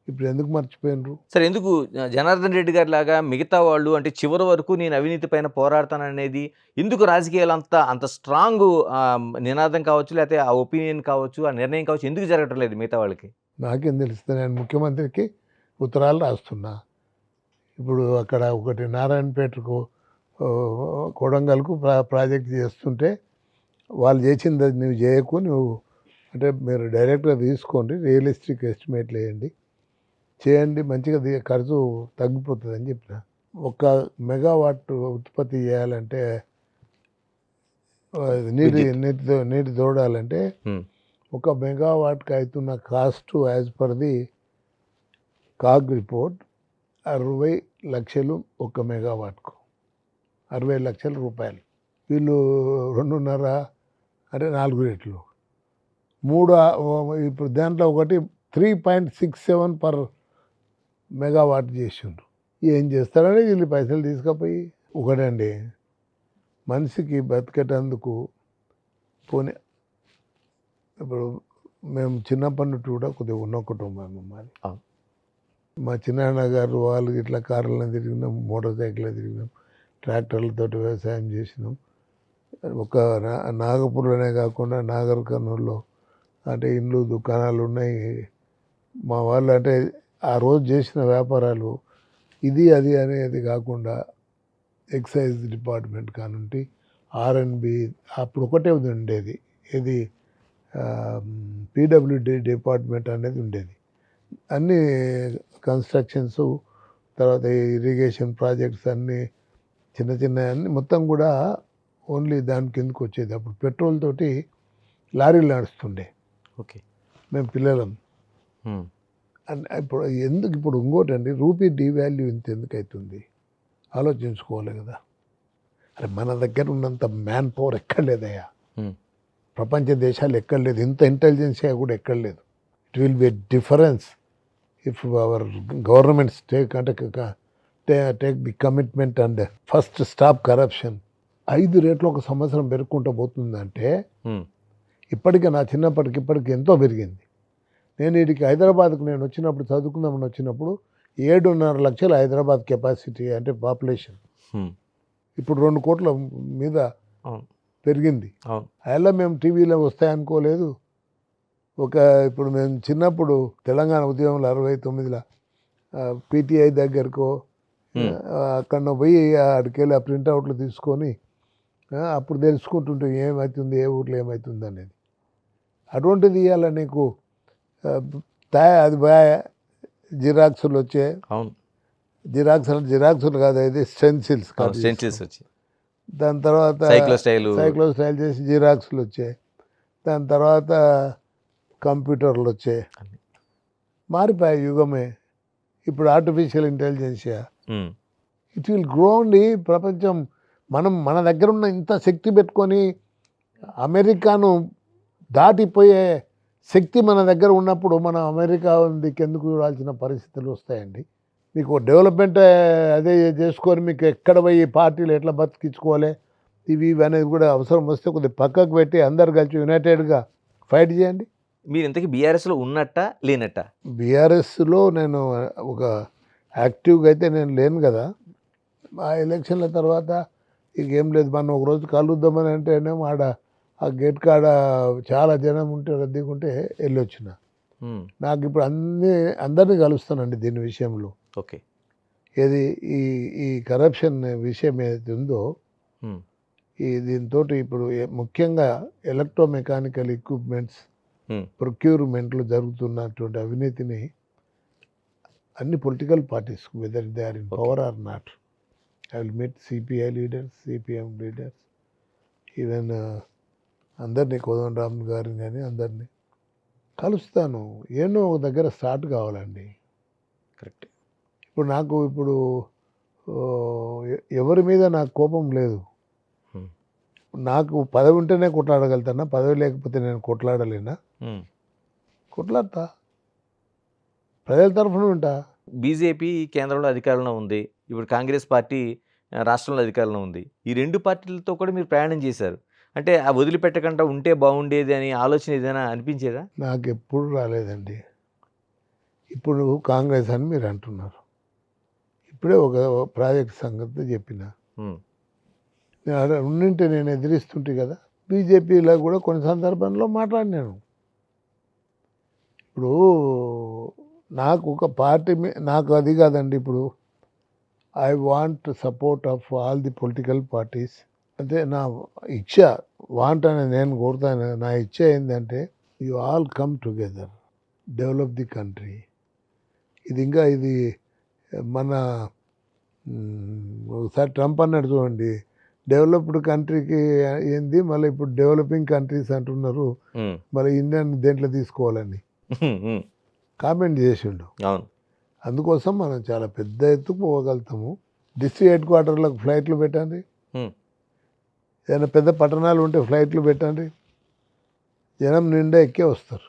ఇప్పుడు ఎందుకు మర్చిపోయినరు? సరే, ఎందుకు జనార్దన్ రెడ్డి గారి లాగా మిగతా వాళ్ళు అంటే చివరి వరకు నేను అవినీతి పైన పోరాడతాననేది ఎందుకు రాజకీయాలు అంత స్ట్రాంగ్ నినాదం కావచ్చు, లేకపోతే ఆ ఒపీనియన్ కావచ్చు, ఆ నిర్ణయం కావచ్చు, ఎందుకు జరగటం లేదు మిగతా వాళ్ళకి? నాకేం తెలుస్తుంది? నేను ముఖ్యమంత్రికి ఉత్తరాలు రాస్తున్నా. ఇప్పుడు అక్కడ ఒకటి నారాయణపేటకు కొడంగల్కు ప్రాజెక్ట్ చేస్తుంటే వాళ్ళు చేసింది అది నువ్వు చేయకు, నువ్వు అంటే మీరు డైరెక్ట్గా తీసుకోండి, రియలిస్టిక్ ఎస్టిమేట్లు వేయండి, చేయండి, మంచిగా ఖర్చు తగ్గిపోతుంది అని చెప్పిన. 1 మెగావాట్ ఉత్పత్తి చేయాలంటే నీటి తోడాలంటే 1 మెగావాట్కి అవుతున్న cost as per the CAG report 60 లక్షలు 1 మెగావాట్కు, 60 లక్షల రూపాయలు. వీళ్ళు 2.5 అంటే 4 రేట్లు 3. ఇప్పుడు దాంట్లో ఒకటి 3.67 పర్ మెగావాట్ చేసిండ్రు. ఏం చేస్తారని వీళ్ళు పైసలు తీసుకుపోయి. ఒకటండి, మనిషికి బతికేటందుకు పోనీ ఇప్పుడు మేము చిన్నప్పటి నుండి కూడా కొద్దిగా ఉన్న కుటుంబం మాది. మా చిన్నాన్న గారు వాళ్ళు ఇట్లా కార్లలో తిరిగినాం, మోటార్ సైకిల్లో తిరిగినాం, ట్రాక్టర్లతో వ్యవసాయం చేసినాం. ఒక నాగపూర్లోనే కాకుండా నాగర్ కర్నూలులో అంటే ఇండ్లు దుకాణాలు ఉన్నాయి. మా వాళ్ళు అంటే ఆ రోజు చేసిన వ్యాపారాలు ఇది అది అనేది కాకుండా ఎక్సైజ్ డిపార్ట్మెంట్ కానుంటి R&B అప్పుడు ఒకటే ఉండేది, ఇది PWD డిపార్ట్మెంట్ అనేది ఉండేది. అన్నీ కన్స్ట్రక్షన్స్, తర్వాత ఇరిగేషన్ ప్రాజెక్ట్స్ అన్నీ చిన్న చిన్న అన్నీ మొత్తం కూడా ఓన్లీ దాని కిందకు వచ్చేది. అప్పుడు పెట్రోల్ తోటి లారీలు నడుస్తుండే. ఓకే, మేము పిల్లలం. ఇప్పుడు ఎందుకు ఇప్పుడు ఇంకోటి అండి, రూపీ డివాల్యూ ఇంత ఎందుకు అవుతుంది ఆలోచించుకోవాలి కదా. అరే మన దగ్గర ఉన్నంత మ్యాన్ పవర్ ఎక్కడ లేదయ్యా, ప్రపంచ దేశాలు ఎక్కడ లేదు, ఇంత ఇంటెలిజెన్సీ కూడా ఎక్కడ లేదు. It will be difference if hour governments take the commitment and first stop corruption. 5 రేట్లు ఒక సంవత్సరం పెరుగుకుంటూ పోతుందంటే ఇప్పటికే నా చిన్నప్పటికి ఇప్పటికి ఎంతో పెరిగింది. నేను వీడికి హైదరాబాద్కు నేను వచ్చినప్పుడు చదువుకుందామని వచ్చినప్పుడు 7.5 లక్షలు హైదరాబాద్ కెపాసిటీ అంటే పాపులేషన్. ఇప్పుడు 2 కోట్ల మీద పెరిగింది. అలా మేము టీవీలో వస్తాయనుకోలేదు. ఇప్పుడు మేము చిన్నప్పుడు తెలంగాణ ఉద్యమంలో 69లో PTI దగ్గరకో అక్కడ పోయి అక్కడికెళ్ళి ఆ ప్రింట్అవుట్లు తీసుకొని అప్పుడు తెలుసుకుంటుంటే ఏమవుతుంది, ఏ ఊర్లో ఏమవుతుంది అనేది. అటువంటిది ఇవాళ నీకు అది జిరాక్సులు వచ్చే, జిరాక్సులు కాదు, అయితే స్టెన్సిల్స్ వచ్చాయి. దాని తర్వాత సైక్లో స్టైల్ చేసి జిరాక్సులు వచ్చాయి. దాని తర్వాత కంప్యూటర్లు వచ్చాయి. మారిపోయాయి యుగమే. ఇప్పుడు artificial intelligentsia it will grow అండి. ప్రపంచం మన దగ్గర ఉన్న ఇంత శక్తి పెట్టుకొని అమెరికాను దాటిపోయే శక్తి మన దగ్గర ఉన్నప్పుడు మనం అమెరికా దిక్కెందుకు చూడాల్సిన పరిస్థితులు వస్తాయండి. మీకు డెవలప్మెంట్ అదే చేసుకొని మీకు ఎక్కడ పోయి పార్టీలు ఎట్లా బతికించుకోవాలి ఇవి అనేది కూడా అవసరం వస్తే కొద్దిగా పక్కకు పెట్టి అందరు కలిసి యునైటెడ్గా ఫైట్ చేయండి. మీరు ఇంతకీ బీఆర్ఎస్లో ఉన్నట్టా లేనట్టా? బీఆర్ఎస్లో నేను ఒక యాక్టివ్గా అయితే నేను లేను కదా. ఆ ఎలక్షన్ల తర్వాత ఇక ఏం లేదు, మనం ఒకరోజు కలుద్దామని అంటేనేమో ఆడ ఆ గేట్ కాడ చాలా జనం ఉంటే రద్దీకుంటే వెళ్ళొచ్చిన. నాకు ఇప్పుడు అందరినీ కలుస్తానండి దీని విషయంలో. ఓకే, ఏది ఈ కరప్షన్ విషయం ఏదైతే ఉందో దీంతో ఇప్పుడు ముఖ్యంగా ఎలక్ట్రోమెకానికల్ ఎక్విప్మెంట్స్ ప్రొక్యూర్మెంట్లు జరుగుతున్నటువంటి అవినీతిని అన్ని political parties whether they are in power or not, I will meet CPI leaders, CPM leaders, even అందరినీ కోదండరామ్ గారిని కానీ అందరినీ కలుస్తాను. ఏమో ఒక దగ్గర స్టార్ట్ కావాలండి. కరెక్ట్. ఇప్పుడు నాకు ఎవరి మీద నాకు కోపం లేదు. నాకు పదవి ఉంటేనే కొట్లాడగలుగుతానా, పదవి లేకపోతే నేను కొట్లాడలేనా? కొట్లాడతా, ప్రజల తరఫున ఉంటా. బీజేపీ కేంద్రంలో అధికారంలో ఉంది. ఇప్పుడు కాంగ్రెస్ పార్టీ రాష్ట్రంలో అధికారంలో ఉంది. ఈ 2 పార్టీలతో కూడా మీరు ప్రయాణం చేశారు. అంటే ఆ వదిలిపెట్టకుండా ఉంటే బాగుండేది అని ఆలోచన ఏదైనా అనిపించేదా? నాకు ఎప్పుడు రాలేదండి. ఇప్పుడు కాంగ్రెస్ అని మీరు అంటున్నారు. ఇప్పుడే ఒక ప్రాజెక్ట్ సంగతి చెప్పిన. హ్మ్. నేను ఉండింటే నేను ఎదిరిస్తుంటే కదా. బీజేపీలో కూడా కొన్ని సందర్భంలో మాట్లాడినాను. ఇప్పుడు నాకు ఒక పార్టీ నాకు అది కాదండి. ఇప్పుడు I want support of all the political parties. అంటే నా ఇచ్చ వాంట్ అని నేను కోరుతాను. నా ఇచ్చ ఏంటంటే you all come together, develop the country. ఇది మన ఒకసారి ట్రంప్ అన్నాడు చూడండి, డెవలప్డ్ కంట్రీకి ఏంది మళ్ళీ ఇప్పుడు డెవలపింగ్ కంట్రీస్ అంటున్నారు, హ్మ్. మళ్ళీ ఇండియన్ దేంట్లో తీసుకోవాలని హ్మ్. కామెంట్ చేసిండు. అవును. అందుకోసం మనం చాలా పెద్ద ఎత్తుకు పోగలుగుతాము. డిస్ట్రిక్ట్ హెడ్ క్వార్టర్లకు ఫ్లైట్లు పెట్టండి. హ్మ్. ఏదైనా పెద్ద పట్టణాలు ఉంటే ఫ్లైట్లు పెట్టండి. జనం నిండా ఎక్కే వస్తారు.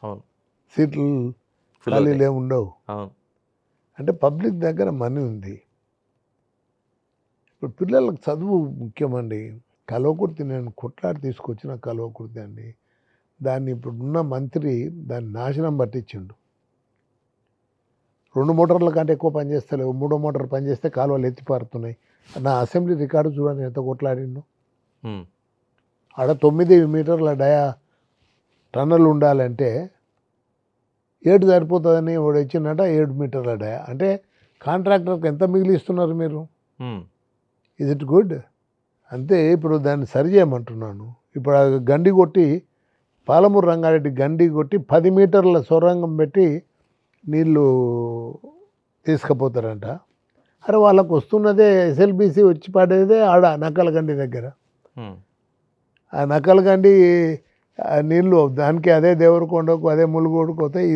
అవును. సీట్లు ఫుల్ ఖాళీలు అవుతాయి. ఏమి ఉండవు. అవును. అంటే పబ్లిక్ దగ్గర మనీ ఉంది. ఇప్పుడు పిల్లలకు చదువు ముఖ్యమండి. కల్వకుర్తి నేను కొట్లాడి తీసుకొచ్చిన కల్వకుర్తి అండి. దాన్ని ఇప్పుడున్న మంత్రి దాన్ని నాశనం పట్టించిండు. 2 మోటార్ల కంటే ఎక్కువ పనిచేస్తలేవు. 3వ మోటార్ పనిచేస్తే కాలువలు ఎత్తిపారుతున్నాయి. నా అసెంబ్లీ రికార్డు చూడండి ఎంత కొట్లాడిండు. హ్మ్. ఆడ 9 మీటర్ల టన్నల్ ఉండాలంటే 7 సరిపోతుందని వాడు ఇచ్చినట 7 మీటర్ల డయా. అంటే కాంట్రాక్టర్కి ఎంత మిగిలిస్తున్నారు మీరు? హ్మ్. Is it good? అంతే. ఇప్పుడు దాన్ని సరి చేయమంటున్నాను. ఇప్పుడు ఆ గండి కొట్టి పాలమూరు రంగారెడ్డి గండి కొట్టి 10 మీటర్ల సొరంగం పెట్టి నీళ్ళు తీసుకుపోతారంట. అరే వాళ్ళకు వస్తున్నదే ఎస్ఎల్బిసి వచ్చి పడేదే ఆడ నక్కలగండి దగ్గర. హ్మ్. ఆ నక్కలగండి నీళ్ళు దానికి అదే దేవరకొండకు అదే ములుగోడుకు పోతాయి.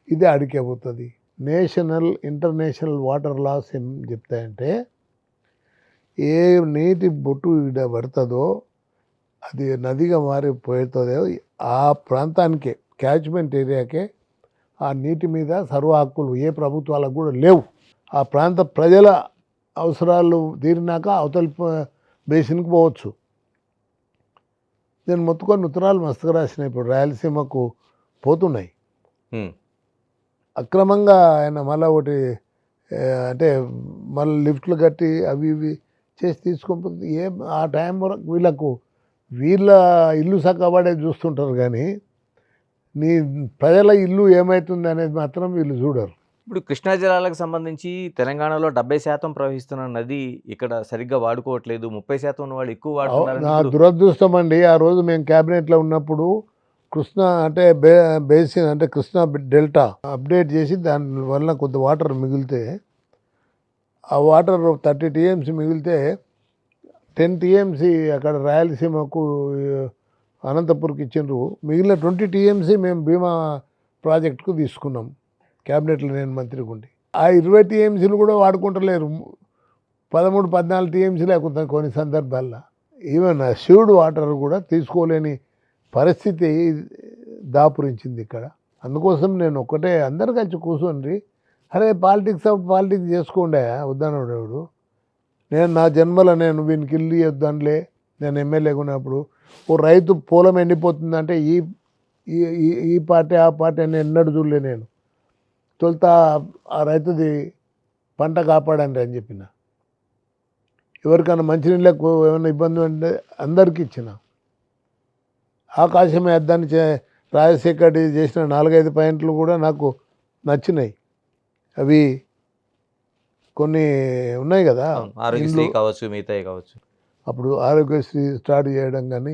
ఇది అడికే పోతుంది. నేషనల్ ఇంటర్నేషనల్ వాటర్ లాస్ ఏం చెప్తాయంటే ఏ నీటి బొట్టు ఈడ పడుతుందో అది నదిగా మారిపోతుందో ఆ ప్రాంతానికే, క్యాచ్మెంట్ ఏరియాకే ఆ నీటి మీద సర్వ హక్కులు ఏ ప్రభుత్వాలకు కూడా లేవు. ఆ ప్రాంత ప్రజల అవసరాలు తీరినాక అవతల బేసిన్కి పోవచ్చు. నేను మొత్తుకొని ఉత్తరాలు మస్తుగా రాసిన. ఇప్పుడు రాయలసీమకు పోతున్నాయి. హ్మ్. అక్రమంగా ఆయన మళ్ళీ ఒకటి అంటే మళ్ళీ లిఫ్ట్లు కట్టి అవి ఇవి చేసి తీసుకొని ఏం ఆ టైం వరకు వీళ్ళ ఇల్లు సక్కబడే చూస్తుంటారు కానీ నీ ప్రజల ఇల్లు ఏమవుతుంది అనేది మాత్రం వీళ్ళు చూడరు. ఇప్పుడు కృష్ణా జలాలకు సంబంధించి తెలంగాణలో 70% ప్రవహిస్తున్న నది ఇక్కడ సరిగ్గా వాడుకోవట్లేదు. 30% ఉన్న వాళ్ళు ఎక్కువ వాడుతున్నారని నా ఇప్పుడు దురదృష్టం అండి. ఆ రోజు మేము క్యాబినెట్లో ఉన్నప్పుడు కృష్ణా అంటే బేసిన్ అంటే కృష్ణా డెల్టా అప్డేట్ చేసి దాని వల్ల కొంత వాటర్ మిగిలితే ఆ వాటర్ 30 టీఎంసీ మిగిలితే 10 టీఎంసీ అక్కడ రాయలసీమకు అనంతపూర్కి ఇచ్చిండ్రు. మిగిలిన 20 టీఎంసీ మేము భీమా ప్రాజెక్టుకు తీసుకున్నాం. క్యాబినెట్లో నేను మంత్రిగా ఉండి ఆ 20 టీఎంసీలు కూడా వాడుకుంటలేరు. 13, 14 టీఎంసీ లేకుండా కొన్ని సందర్భాల్లో ఈవెన్ షూడ్ వాటర్ కూడా తీసుకోలేని పరిస్థితి దాపురించింది ఇక్కడ. అందుకోసం నేను ఒక్కటే అందరు కలిసి కూర్చోండి, అరే పాలిటిక్స్ చేసుకోండి వద్దనోడు. నేను నా జన్మలో నేను వీనికి ఇల్లు ఇవ్వద్దానులే. నేను ఎమ్మెల్యేగా ఉన్నప్పుడు ఓ రైతు పొలం ఎండిపోతుందంటే ఈ ఈ ఈ పార్టీ ఆ పార్టీ అని ఎన్నడూ చూడలే. నేను తొలుత ఆ రైతుది పంట కాపాడండి అని చెప్పిన. ఎవరికైనా మంచినీళ్ళకు ఏమైనా ఇబ్బంది అంటే అందరికీ ఇచ్చిన. ఆకాశమే అద్దాన్ని రాజశేఖర్ రెడ్డి చేసిన 4-5 పాయింట్లు కూడా నాకు నచ్చినాయి. అవి కొన్ని ఉన్నాయి కదా అవును. ఆరోగ్యశ్రీ ఇండ్లు. కావచ్చు, మిగతాయి కావచ్చు. అప్పుడు ఆరోగ్యశ్రీ స్టార్ట్ చేయడం కానీ,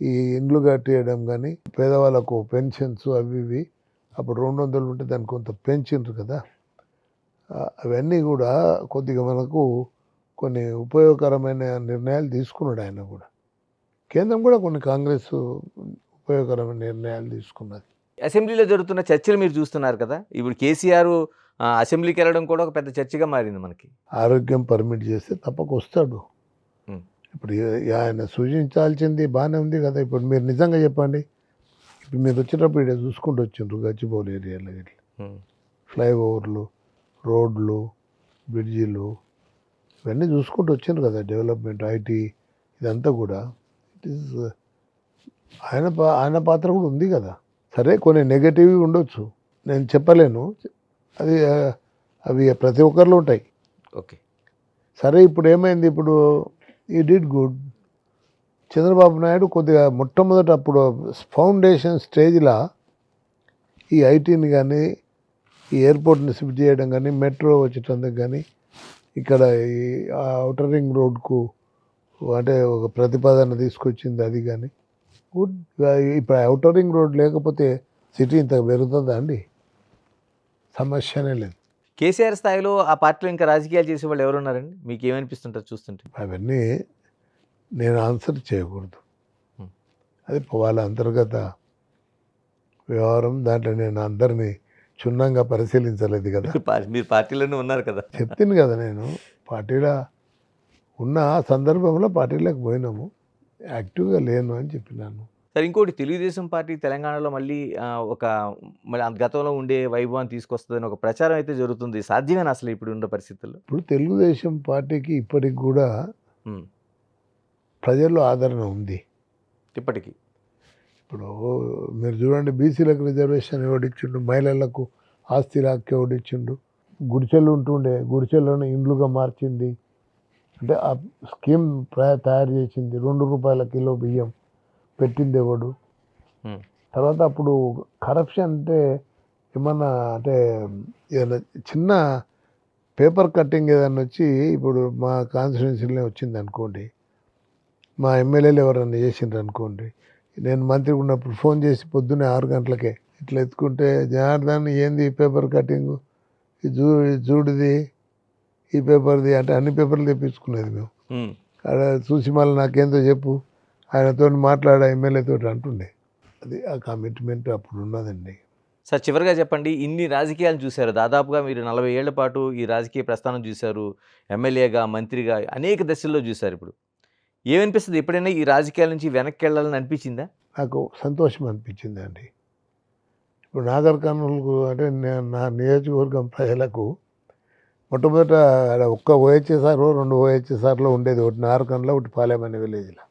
ఈ ఇండ్లు కట్టేయడం కానీ, పేదవాళ్ళకు పెన్షన్స్ అవి ఇవి అప్పుడు 200 ఉంటే దాన్ని కొంత పెంచిండ్రు కదా. అవన్నీ కూడా కొద్దిగా మనకు కొన్ని ఉపయోగకరమైన నిర్ణయాలు తీసుకున్నాడు ఆయన కూడా. కేంద్రం కూడా కొన్ని కాంగ్రెస్ ఉపయోగకరమైన నిర్ణయాలు తీసుకున్నది. అసెంబ్లీలో జరుగుతున్న చర్చలు మీరు చూస్తున్నారు కదా. ఇప్పుడు కేసీఆర్ అసెంబ్లీకి వెళ్ళడం కూడా ఒక పెద్ద చర్చగా మారింది మనకి. ఆరోగ్యం పర్మిట్ చేస్తే తప్పక వస్తాడు. హ్మ్. ఇప్పుడు ఆయన సూచించాల్సింది బాగానే ఉంది కదా. ఇప్పుడు మీరు నిజంగా చెప్పండి, ఇప్పుడు మీరు వచ్చేటప్పుడు ఇక్కడ చూసుకుంటూ వచ్చిండ్రు గచ్చిబౌలి ఏరియాలో ఇట్లా హ్మ్. ఫ్లైఓవర్లు, రోడ్లు, బ్రిడ్జిలు, ఇవన్నీ చూసుకుంటూ వచ్చారు కదా, డెవలప్మెంట్, ఐటీ, ఇదంతా కూడా. ఇట్ ఈస్ ఆయన పాత్ర కూడా ఉంది కదా. సరే కొన్ని నెగటివ్ ఉండొచ్చు, నేను చెప్పలేను, అది అవి ప్రతి ఒక్కరిలో ఉంటాయి. ఓకే. సరే ఇప్పుడు ఏమైంది, ఇప్పుడు ఈ డిడ్ గుడ్. చంద్రబాబు నాయుడు కొద్దిగా మొట్టమొదట అప్పుడు ఫౌండేషన్ స్టేజ్లో ఈ ఐటీని కానీ, ఈ ఎయిర్పోర్ట్ని షిఫ్ట్ చేయడం కానీ, మెట్రో వచ్చేటందుకు కానీ, ఇక్కడ ఈ ఔటర్ రింగ్ రోడ్కు అంటే ఒక ప్రతిపాదన తీసుకొచ్చింది, అది కానీ గుడ్. ఇప్పుడు ఔటర్ రింగ్ రోడ్ లేకపోతే సిటీ ఇంత పెరుగుతుందా అండి? సమస్యనే లేదు. కేసీఆర్ స్థాయిలో ఆ పార్టీలో ఇంకా రాజకీయాలు చేసే వాళ్ళు ఎవరున్నారండి? మీకు ఏమనిపిస్తుంటారు చూస్తుంటే? అవన్నీ నేను ఆన్సర్ చేయకూడదు, Hmm. అది వాళ్ళ అంతర్గత వ్యవహారం. దాంట్లో నేను అందరినీ క్షుణ్ణంగా పరిశీలించలేదు కదా. మీరు పార్టీలోనే ఉన్నారు కదా. చెప్తాను కదా, నేను పార్టీలో ఉన్న ఆ సందర్భంలో పార్టీలోకి పోయినాము, యాక్టివ్గా లేను అని చెప్పినాను. సరే, ఇంకోటి, తెలుగుదేశం పార్టీ తెలంగాణలో మళ్ళీ మళ్ళీ గతంలో ఉండే వైభవాన్ని తీసుకొస్తుందని ఒక ప్రచారం అయితే జరుగుతుంది. సాధ్యమేనా అసలు ఇప్పుడు ఉండే పరిస్థితుల్లో? ఇప్పుడు తెలుగుదేశం పార్టీకి ఇప్పటికి కూడా ఉమ్, ప్రజల్లో ఆదరణ ఉంది. ఇప్పటికీ ఇప్పుడు మీరు చూడండి, బీసీలకు రిజర్వేషన్ ఎవడిచ్చిండు, మహిళలకు ఆస్తి హక్కు ఎవడిచ్చిండు, గుడిసెలు ఉంటుండే గుడిసెలను ఇండ్లుగా మార్చింది, అంటే ఆ స్కీమ్ తయారు చేసింది, 2 రూపాయల కిలో బియ్యం పెట్టింది ఎవడు. ఉమ్, తర్వాత అప్పుడు కరప్షన్ అంటే ఏమన్నా అంటే ఏదైనా చిన్న పేపర్ కట్టింగ్ ఏదన్నా వచ్చి ఇప్పుడు మా కాన్స్టిట్యున్సీలో వచ్చింది అనుకోండి, మా ఎమ్మెల్యేలు ఎవరన్నా చేసిండ్రు అనుకోండి, నేను మంత్రి ఉన్నప్పుడు ఫోన్ చేసి పొద్దున్నే 6 గంటలకే ఇట్లా ఎత్తుకుంటే, జనార్దన్ ఏంది ఈ పేపర్ కటింగ్, ఇది చూడుది, ఈ పేపర్ది అంటే అన్ని పేపర్లు తెప్పించుకునేది మేము. ఉమ్. అక్కడ చూసి మళ్ళీ నాకేందో చెప్పు, ఆయనతో మాట్లాడ ఎమ్మెల్యేతో అంటుండే. అది ఆ కమిట్మెంట్ అప్పుడు ఉన్నదండి. సార్, చివరిగా చెప్పండి, ఇన్ని రాజకీయాలు చూశారు, దాదాపుగా మీరు 40 ఏళ్ల పాటు ఈ రాజకీయ ప్రస్థానం చూశారు, ఎమ్మెల్యేగా, మంత్రిగా అనేక దశల్లో చూశారు. ఇప్పుడు ఏమనిపిస్తుంది? ఎప్పుడైనా ఈ రాజకీయాల నుంచి వెనక్కి వెళ్ళాలని అనిపించిందా? నాకు సంతోషం అనిపించింది అండి. ఇప్పుడు నాగర్ కర్నూలుకు అంటే నా నియోజకవర్గం ప్రజలకు మొట్టమొదట ఆడ ఒక్క ఓహెచ్ఎస్ఆర్ 2 ఓహెచ్ఎస్ఆర్లో ఉండేది, ఒకటి నాగర్కర్నూలు, ఒకటి పాలెం అనే విలేజ్లో.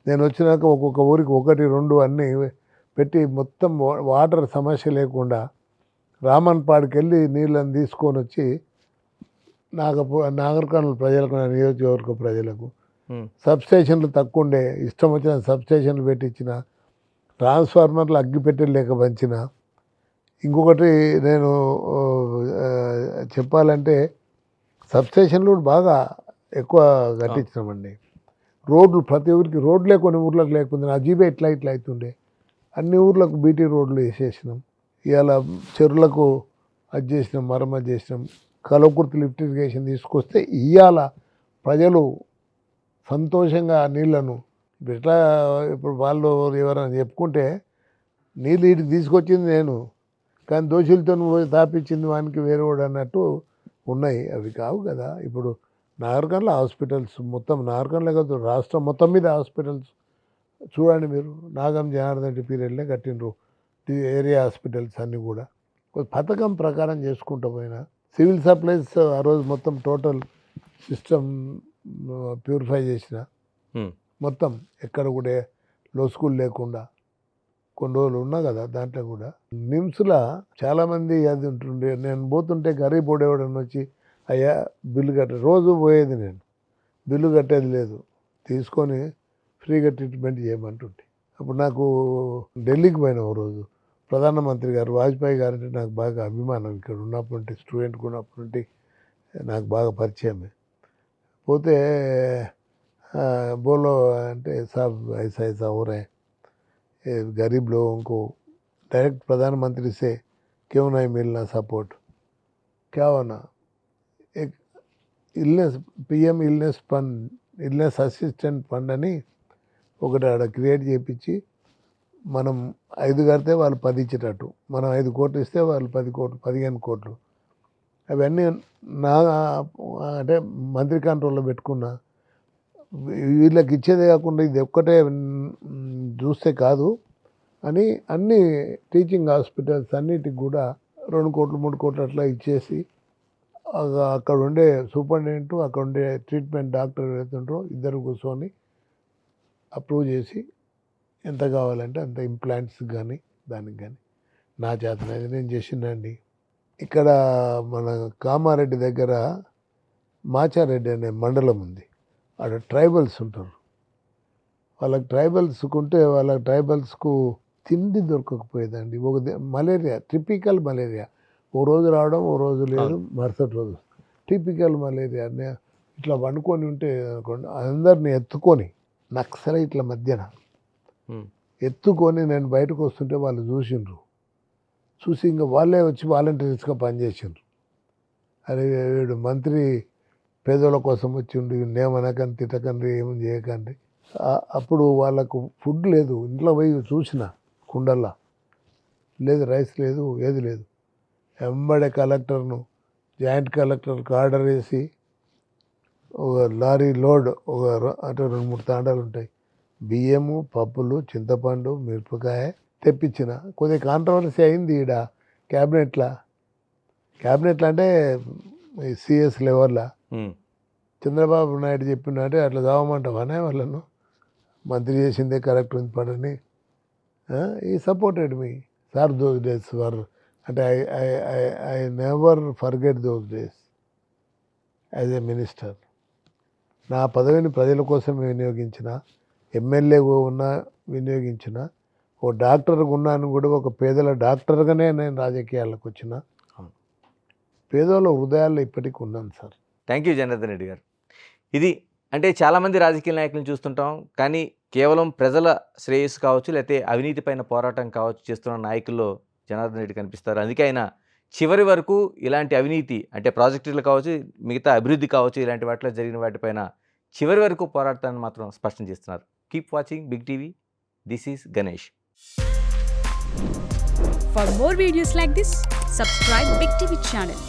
నేను వచ్చినాక ఒక్కొక్క ఊరికి 1, 2 అన్నీ పెట్టి మొత్తం వాటర్ సమస్య లేకుండా రామన్పాడికి వెళ్ళి నీళ్ళని తీసుకొని వచ్చి నాగర్కర్నూలు ప్రజలకు, నా నియోజకవర్గ ప్రజలకు సబ్స్టేషన్లు తక్కువ ఉండే, ఇష్టం వచ్చిన సబ్స్టేషన్లు పెట్టించిన, ట్రాన్స్ఫార్మర్లు అగ్గిపెట్టెలు లేక పంచిన. ఇంకొకటి నేను చెప్పాలంటే సబ్స్టేషన్లు బాగా ఎక్కువ కట్టించినామండి. రోడ్లు ప్రతి ఊరికి రోడ్లే కొన్ని ఊర్లకు లేకపోతే అజీబే ఇట్లా అవుతుండే, అన్ని ఊర్లకు బీటీ రోడ్లు వేసేసినాం. ఇవాళ చెరువులకు అది చేసినాం, మరమ్మతు చేసినాం. కలవకుర్తి లిఫ్ట్ ఇరిగేషన్ తీసుకొస్తే ఇవాళ ప్రజలు సంతోషంగా నీళ్లను ఎట్లా, ఇప్పుడు వాళ్ళు ఎవరైనా చెప్పుకుంటే నీళ్ళు వీటికి తీసుకొచ్చింది నేను, కానీ దోషులతో పోయి తాపించింది వానికి వేరేవాడు అన్నట్టు ఉన్నాయి. అవి కావు కదా. ఇప్పుడు నాగర్కర్నూలు హాస్పిటల్స్ మొత్తం, నాగర్కర్నూలే కాదు రాష్ట్రం మొత్తం మీద హాస్పిటల్స్ చూడండి మీరు, నాగం జనార్దన్ రెడ్డి పీరియడ్లే కట్టిండ్రు ఏరియా హాస్పిటల్స్ అన్నీ కూడా. పథకం ప్రకారం చేసుకుంటూ పోయినా సివిల్ సప్లైస్ ఆ రోజు మొత్తం టోటల్ సిస్టమ్ ప్యూరిఫై చేసిన, మొత్తం ఎక్కడ కూడా లో స్కూల్ లేకుండా కొన్ని రోజులు ఉన్నా కదా. దాంట్లో కూడా నిమ్స్లో చాలామంది అది ఉంటుండే, నేను పోతుంటే గరీబ్ ఎవడన్నా వచ్చి అయ్యా బిల్లు రోజు పోయేది, నేను బిల్లు కట్టేది లేదు, తీసుకొని ఫ్రీగా ట్రీట్మెంట్ చేయమంటుంటే. అప్పుడు నాకు ఢిల్లీకి పోయిన ఓ రోజు, ప్రధానమంత్రి గారు వాజ్పేయి గారు అంటే నాకు బాగా అభిమానం, ఇక్కడ ఉన్నప్పుడు స్టూడెంట్గా ఉన్నప్పుడు నాకు బాగా పరిచయమే. పోతే बोलो అంటే साहब ऐसा ऐसा हो रहा है, गरीब लोगों को डायरेक्ट प्रधानमंत्री से क्यों नहीं मिलना सपोर्ट, क्या होना, एक illness PM illness fund, illness assistant fund అని ఒకటి ఆడ క్రియేట్ చేయించి, మనం 5 కడితే వాళ్ళు 10 ఇచ్చేటట్టు, మనం 5 కోట్లు ఇస్తే వాళ్ళు 10 కోట్లు 15 కోట్లు, అవన్నీ నా అంటే మంత్రి కంట్రోల్లో పెట్టుకున్నా. వీళ్ళకి ఇచ్చేదే కాకుండా ఇది ఒక్కటే చూస్తే కాదు అని అన్ని టీచింగ్ హాస్పిటల్స్ అన్నిటికి కూడా 2 కోట్లు 3 కోట్లు అట్లా ఇచ్చేసి అక్కడ ఉండే సూపరింటెండెంట్ అక్కడ ఉండే ట్రీట్మెంట్ డాక్టర్ ఎవరైతుంటారో ఇద్దరు కూర్చొని అప్రూవ్ చేసి ఎంత కావాలంటే అంత ఇంప్లాంట్స్ కానీ దానికి కానీ నా చేతనైతే నేను చేసిందండి. ఇక్కడ మన కామారెడ్డి దగ్గర మాచారెడ్డి అనే మండలం ఉంది. ఆడ ట్రైబల్స్ ఉంటారు. వాళ్ళకి ట్రైబల్స్కుంటే వాళ్ళ ట్రైబల్స్కు తిండి దొరకకపోయేదండి. Malaria, typical malaria. ఓ రోజు రావడం, ఓ రోజు లేదు, మరుసటి రోజు టిపికల్ మలేరియా. ఇట్లా వండుకొని ఉంటే అనుకోండి, అందరిని ఎత్తుకొని నక్సలైట్ల మధ్యన ఎత్తుకొని నేను బయటకు వస్తుంటే వాళ్ళు చూసిండ్రు. చూసి ఇంకా వాళ్ళే వచ్చి వాలంటీర్స్గా పనిచేసిండ్రు. అరే వీడు మంత్రి పేదోళ్ళ కోసం వచ్చిండు, నేమనకండి తిట్టకండి ఏం చేయకండి. అప్పుడు వాళ్ళకు ఫుడ్ లేదు. ఇంట్లో పోయి చూసిన కుండల్లా లేదు, రైస్ లేదు, ఏది లేదు. వెంబడే కలెక్టర్ను, జాయింట్ కలెక్టర్కి ఆర్డర్ వేసి ఒక లారీ లోడ్ అంటే 2-3 తాండాలు ఉంటాయి, బియ్యము, పప్పులు, చింతపండు, మిరపకాయ తెప్పించిన. కొద్దిగా కాంట్రవర్సీ అయింది ఈడ క్యాబినెట్లో అంటే సిఎస్ లెవెల్లో. చంద్రబాబు నాయుడు చెప్పినట్టే అట్లా చావమంటావానే వాళ్ళను, మంత్రి చేసిందే కరెక్ట్ ఉంది పడని. ఈ supported me sir those days were అంటే I never forget those days as a minister. నా పదవిని ప్రజల కోసం వినియోగించిన, ఎమ్మెల్యేగా ఉన్నా వినియోగించిన, ఓ డాక్టర్గా ఉన్నాను కూడా, ఒక పేదల డాక్టర్గానే నేను రాజకీయాలకు వచ్చిన. పేదోళ్ళ హృదయాల్లో ఇప్పటికీ ఉన్నాను sir. Thank you Janardhan Reddy గారు. ఇది అంటే చాలామంది రాజకీయ నాయకులను చూస్తుంటాం, కానీ కేవలం ప్రజల శ్రేయస్సు కావచ్చు, లేకపోతే అవినీతి పైన పోరాటం కావచ్చు చేస్తున్న నాయకుల్లో జనార్దన్ రెడ్డి కనిపిస్తారు. అందుకే ఆయన చివరి వరకు ఇలాంటి అవినీతి అంటే ప్రాజెక్టులు కావచ్చు, మిగతా అభివృద్ధి కావచ్చు, ఇలాంటి వాటిలో జరిగిన వాటిపైన చివరి వరకు పోరాడతానని మాత్రం స్పష్టం చేస్తున్నారు. Keep watching Big TV. This is Ganesh. For more videos like this, subscribe Big TV channel.